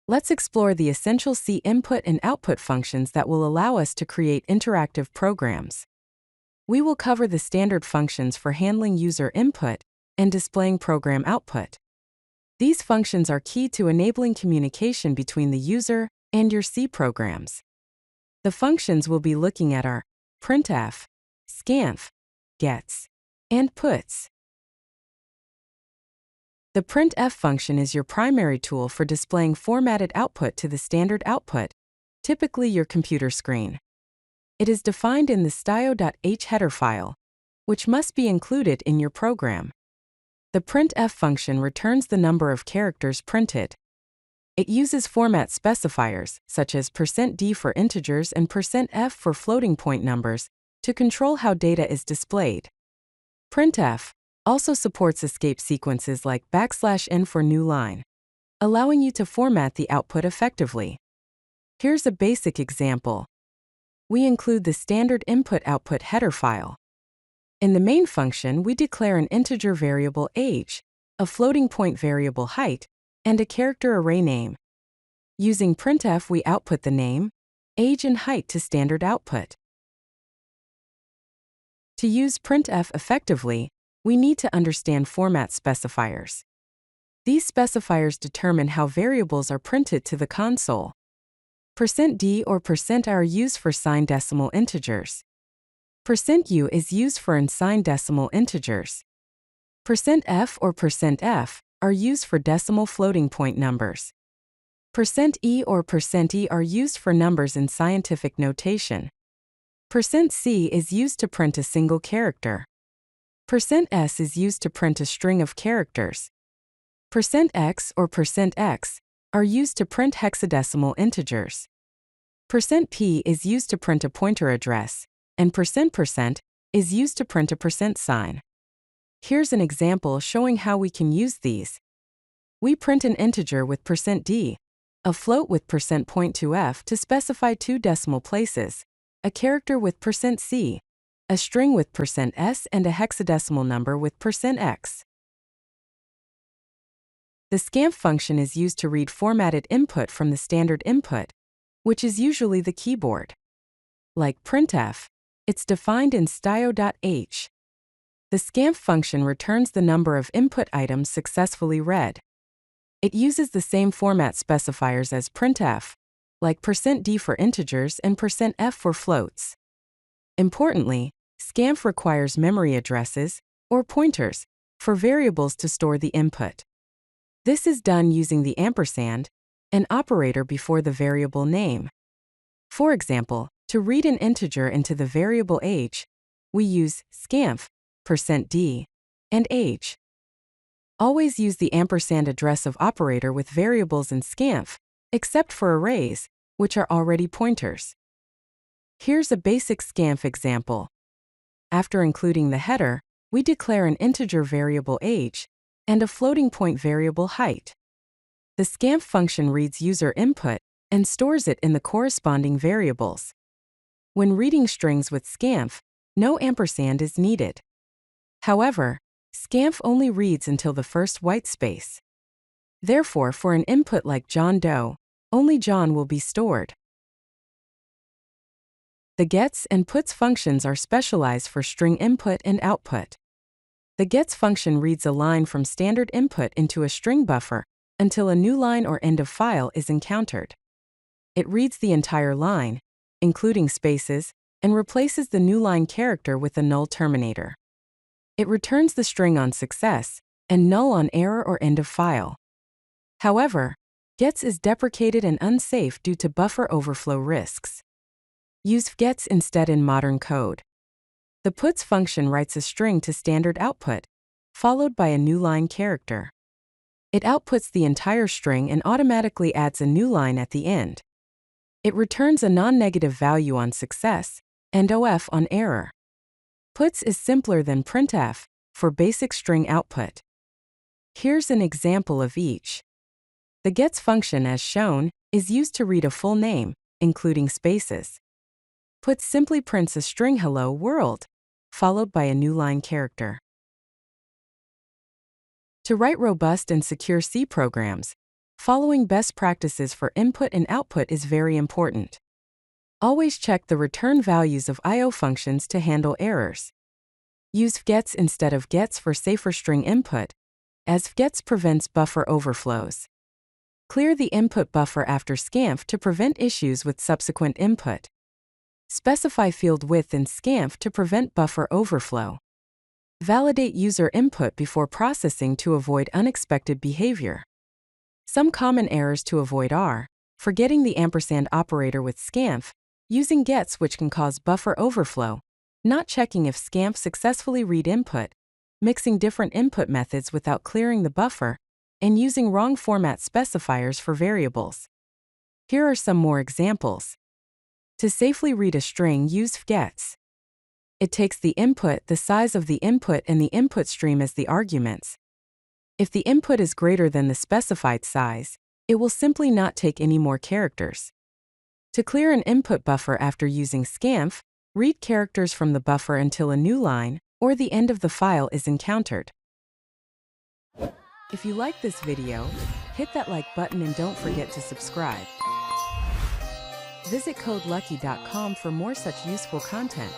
Let's explore the essential C input and output functions that will allow us to create interactive programs. We will cover the standard functions for handling user input and displaying program output. These functions are key to enabling communication between the user and your C programs. The functions we'll be looking at are printf, scanf, gets, and puts. The printf function is your primary tool for displaying formatted output to the standard output, typically your computer screen. It is defined in the stio.h header file, which must be included in your program. The printf function returns the number of characters printed. It uses format specifiers, such as %d for integers and %f for floating point numbers, to control how data is displayed. Printf also supports escape sequences like \n for new line, allowing you to format the output effectively. Here's a basic example. We include the standard input-output header file. In the main function, we declare an integer variable age, a floating point variable height, and a character array name. Using printf, we output the name, age, and height to standard output. To use printf effectively, we need to understand format specifiers. These specifiers determine how variables are printed to the console. %d or %r are used for signed decimal integers. %u is used for unsigned decimal integers. %f or %f are used for decimal floating point numbers. %e or %e are used for numbers in scientific notation. %c is used to print a single character. %s is used to print a string of characters. %x or %x are used to print hexadecimal integers. %p is used to print a pointer address, and %% is used to print a % sign. Here's an example showing how we can use these. We print an integer with %d, a float with %.2f to specify two decimal places, a character with %c, a string with %s, and a hexadecimal number with %x. The scanf function is used to read formatted input from the standard input, which is usually the keyboard. Like printf, it's defined in stio.h. The scanf function returns the number of input items successfully read. It uses the same format specifiers as printf, like %d for integers and %f for floats. Importantly, scanf requires memory addresses, or pointers, for variables to store the input. This is done using the ampersand, an operator before the variable name. For example, to read an integer into the variable age, we use scanf, %d, and age. Always use the ampersand address of operator with variables in scanf, except for arrays, which are already pointers. Here's a basic scanf example. After including the header, we declare an integer variable age and a floating point variable height. The scanf function reads user input and stores it in the corresponding variables. When reading strings with scanf, no ampersand is needed. However, scanf only reads until the first white space. Therefore, for an input like John Doe, only John will be stored. The gets and puts functions are specialized for string input and output. The gets function reads a line from standard input into a string buffer until a new line or end of file is encountered. It reads the entire line, including spaces, and replaces the new line character with a null terminator. It returns the string on success and null on error or end of file. However, gets is deprecated and unsafe due to buffer overflow risks. Use gets instead in modern code. The puts function writes a string to standard output, followed by a new line character. It outputs the entire string and automatically adds a new line at the end. It returns a non-negative value on success and OF on error. Puts is simpler than printf for basic string output. Here's an example of each. The gets function, as shown, is used to read a full name, including spaces. Puts simply prints a string hello world, followed by a new line character. To write robust and secure C programs, Following best practices for input and output is very important. Always check the return values of I/O functions to handle errors. Use fgets instead of gets for safer string input, as fgets prevents buffer overflows. Clear the input buffer after scanf to prevent issues with subsequent input. Specify field width in scanf to prevent buffer overflow. Validate user input before processing to avoid unexpected behavior. Some common errors to avoid are forgetting the ampersand operator with scanf, using gets which can cause buffer overflow, not checking if scanf successfully read input, mixing different input methods without clearing the buffer, and using wrong format specifiers for variables. Here are some more examples. To safely read a string, use fgets. It takes the input, the size of the input, and the input stream as the arguments. If the input is greater than the specified size, it will simply not take any more characters. To clear an input buffer after using scanf, read characters from the buffer until a new line or the end of the file is encountered. If you like this video, hit that like button and don't forget to subscribe. Visit CodeLucky.com for more such useful content.